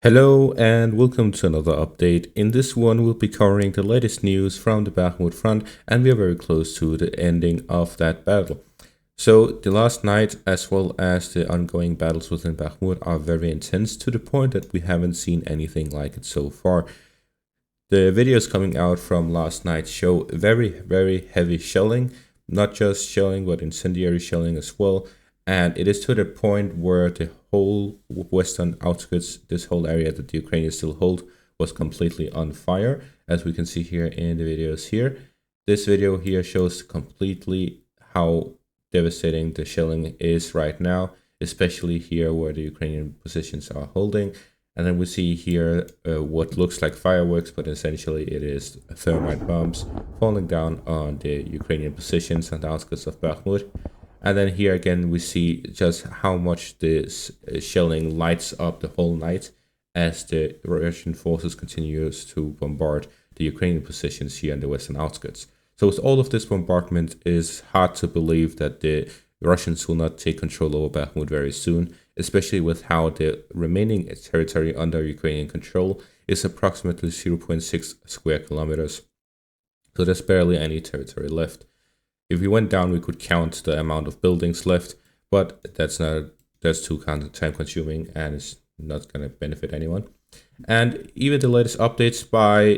Hello and welcome to another update. In this one, we'll be covering the latest news from the Bakhmut front, and we are very close to the ending of that battle. So the last night, as well as the ongoing battles within Bakhmut, are very intense to the point that we haven't seen anything like it so far. The videos coming out from last night show very heavy shelling, not just shelling but incendiary shelling as well. And it is to the point where the whole western outskirts, this whole area that the Ukrainians still hold, was completely on fire, as we can see here in the videos here. This video here shows completely how devastating the shelling is right now, especially here where the Ukrainian positions are holding. And then we see here what looks like fireworks, but essentially it is thermite bombs falling down on the Ukrainian positions on the outskirts of Bakhmut. And then here again, we see just how much this shelling lights up the whole night as the Russian forces continues to bombard the Ukrainian positions here in the western outskirts. So with all of this bombardment, it is hard to believe that the Russians will not take control over Bakhmut very soon, especially with how the remaining territory under Ukrainian control is approximately 0.6 square kilometers. So there's barely any territory left. If we went down, we could count the amount of buildings left, but that's too time consuming and it's not going to benefit anyone. And even the latest updates by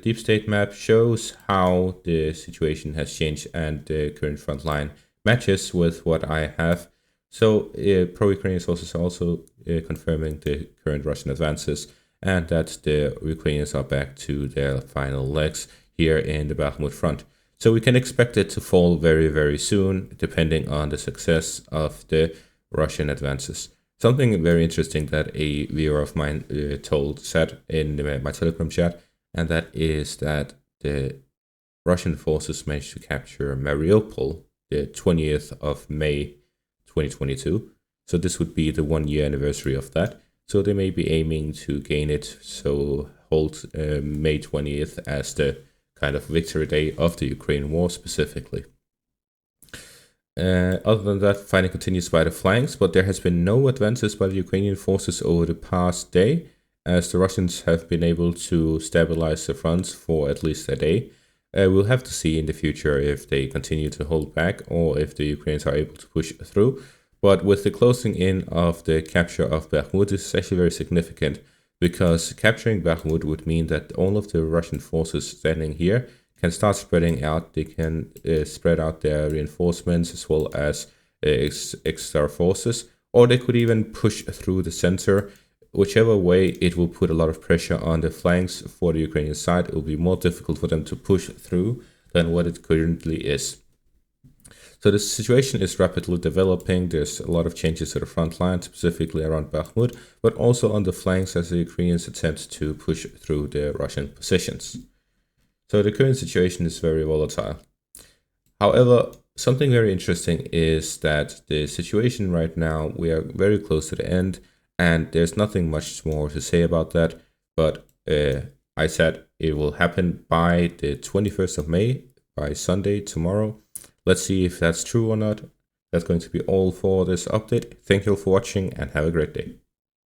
Deep State Map shows how the situation has changed, and the current front line matches with what I have. So pro-Ukrainian sources are also confirming the current Russian advances and that the Ukrainians are back to their final legs here in the Bakhmut front. So we can expect it to fall very soon, depending on the success of the Russian advances. Something very interesting that a viewer of mine said in my Telegram chat, and that is that the Russian forces managed to capture Mariupol the 20th of May 2022. So this would be the 1-year anniversary of that. So they may be aiming to gain it, so hold May 20th as the kind of victory day of the Ukraine war specifically. Other than that, fighting continues by the flanks, but there has been no advances by the Ukrainian forces over the past day, as the Russians have been able to stabilize the fronts for at least a day. We'll have to see in the future if they continue to hold back or if the Ukrainians are able to push through. But with the closing in of the capture of Bakhmut, this is actually very significant, because capturing Bakhmut would mean that all of the Russian forces standing here can start spreading out. They can spread out their reinforcements as well as extra forces, or they could even push through the center. Whichever way, it will put a lot of pressure on the flanks for the Ukrainian side. It will be more difficult for them to push through than what it currently is. So the situation is rapidly developing. There's a lot of changes to the front line, specifically around Bakhmut, but also on the flanks as the Ukrainians attempt to push through the Russian positions. So the current situation is very volatile. However, something very interesting is that the situation right now, we are very close to the end, and there's nothing much more to say about that. But I said it will happen by the 21st of May, by Sunday, tomorrow. Let's see if that's true or not. That's going to be all for this update. Thank you all for watching and have a great day.